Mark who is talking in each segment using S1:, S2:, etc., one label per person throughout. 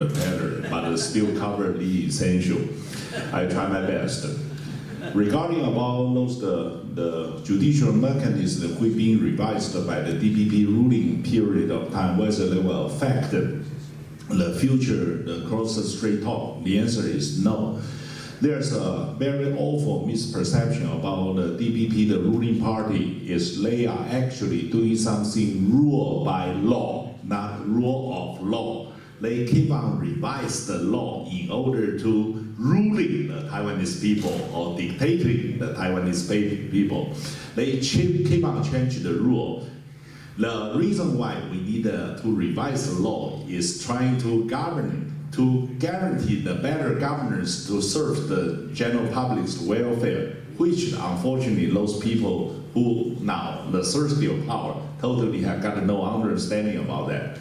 S1: better, but still cover the essential. I try my best. Regarding about those the judicial mechanism which being revised by the DPP ruling period of time, whether they will affect the future, the cross-strait talk, the answer is no. There's a very awful misperception about the DPP, the ruling party, is they are actually doing something rule by law, not rule of law. They keep on revise the law in order to ruling the Taiwanese people or dictating the Taiwanese people. They keep on changing the rule. The reason why we need to revise the law is trying to guarantee the better governance to serve the general public's welfare, which unfortunately those people who now the thirsty of power totally have got no understanding about that.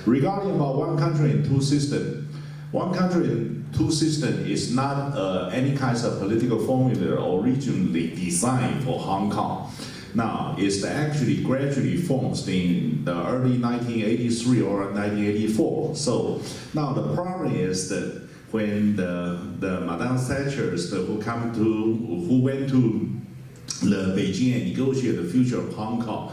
S1: Regarding about one country and two systems, one country and two systems is not any kind of political formula originally designed for Hong Kong. Now, it's actually gradually formed in the early 1983 or 1984. So now the problem is that when the Madame Thatchers who went to the Beijing and negotiated the future of Hong Kong,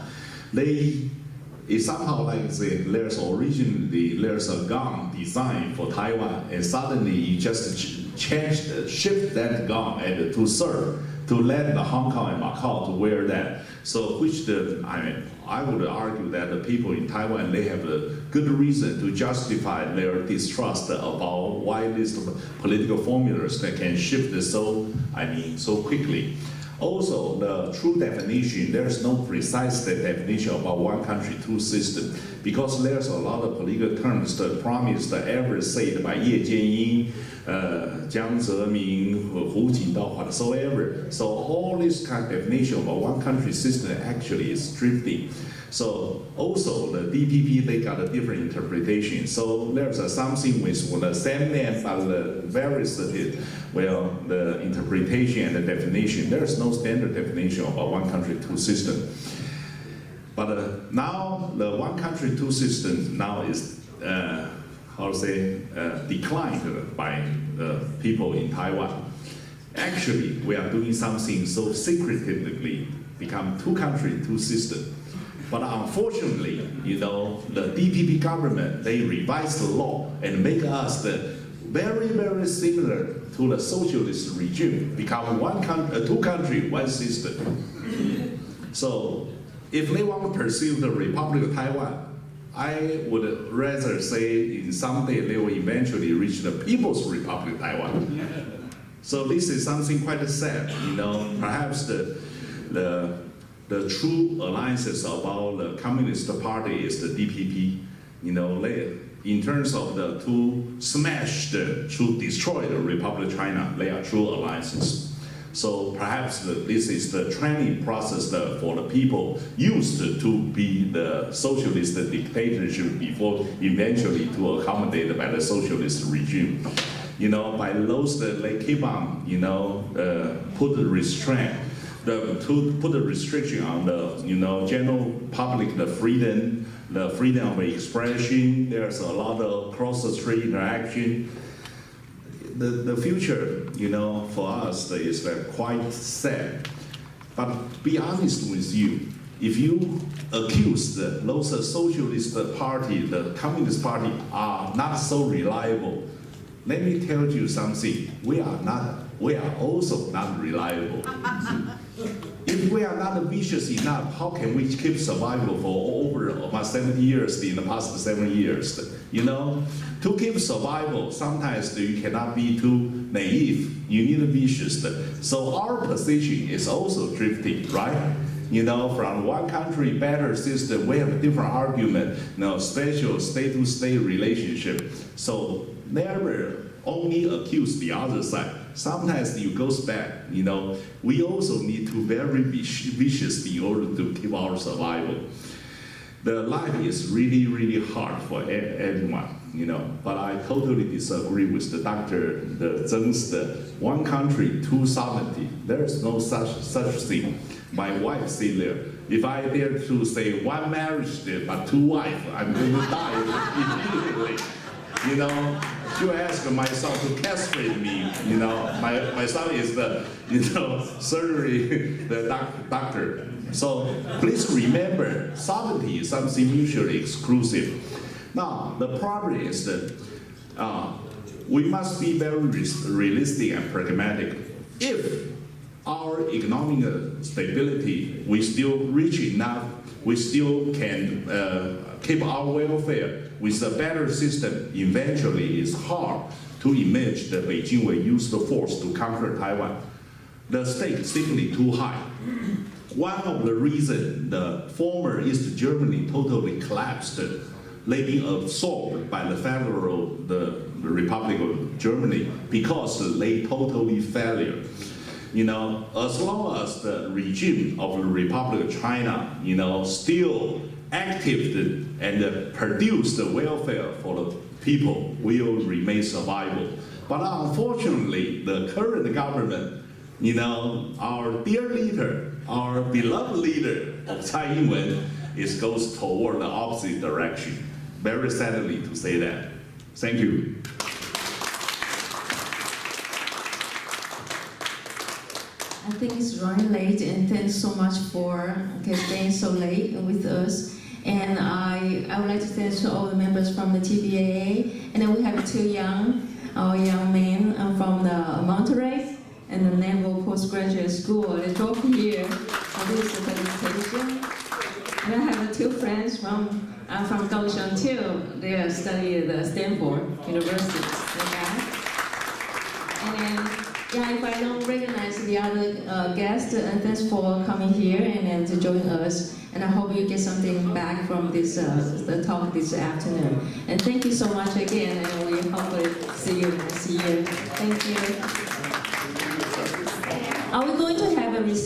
S1: it's somehow like there's a gun designed for Taiwan, and suddenly you just shift that gun and to serve, to let the Hong Kong and Macau to wear that. So I would argue that the people in Taiwan, they have a good reason to justify their distrust about why these political formulas that can shift so quickly. Also, the true definition, there's no precise definition about one country, two system, because there's a lot of political terms that promised ever said by Ye Jianying, Jiang Zemin, Hu Jintao, whatsoever. So all this kind of definition about one country system actually is drifting. So also the DPP, they got a different interpretation. So there's something with the same name but the various, the interpretation and the definition. There's no standard definition about one country, two system. But now the one country, two system now is, declined by people in Taiwan. Actually, we are doing something so secretively, become two country, two system. But unfortunately, the DPP government, they revised the law and make us very, very similar to the socialist regime, become two country, one system. So if they want to pursue the Republic of Taiwan, I would rather say someday they will eventually reach the People's Republic of Taiwan. So this is something quite sad, perhaps the true alliances about the Communist Party is the DPP. In terms of to destroy the Republic of China, they are true alliances. So perhaps this is the training process for the people used to be the socialist dictatorship before eventually to accommodate by the socialist regime. By those that they keep on, put the restraint. To put a restriction on the general public, the freedom of expression. There's a lot of cross-strait interaction. The future, for us is quite sad. But be honest with you, if you accuse those socialist party, the Communist Party are not so reliable, let me tell you something. We are also not reliable. If we are not vicious enough, how can we keep survival for over about 70 years in the past 7 years? To keep survival, sometimes you cannot be too naive. You need to be vicious. So our position is also drifting, right? From one country, better system, we have a different argument, special state-to-state relationship. So never only accuse the other side. Sometimes it goes back, we also need to be very vicious in order to keep our survival. The life is really, really hard for everyone, but I totally disagree with the Dr. Zheng's one country, two sovereignty. There is no such thing. My wife said there, if I dare to say one marriage but two wives, I'm going to die immediately. you know, you ask my son to castrate me, you know, my son is the, you know, surgery, the doctor. So please remember, sovereignty is something mutually exclusive. Now, the problem is that we must be very realistic and pragmatic. If our economic stability, we still rich enough, we still can keep our welfare with a better system, eventually it's hard to imagine that Beijing will use the force to conquer Taiwan. The stake is simply too high. One of the reasons the former East Germany totally collapsed, being absorbed by the Republic of Germany, because they totally failed. You know, as long as the regime of the Republic of China, you know, still active and produce the welfare for the people, will remain survival. But unfortunately, the current government, you know, our dear leader, our beloved leader of Tsai Ing-wen, goes toward the opposite direction. Very sadly to say that. Thank you.
S2: I think it's running late, and thanks so much for staying so late with us. And I would like to thank all the members from the TBAA. And then we have two young men from the Monterey and the Naval Postgraduate School. They drove here for this presentation. And I have two friends from Kaohsiung too. They study at Stanford University. And then, if I don't recognize the other guests, thanks for coming here and to join us. And I hope you get something back from this the talk this afternoon. And thank you so much again, and we hopefully see you next year. Thank you. Are we going to have a reception?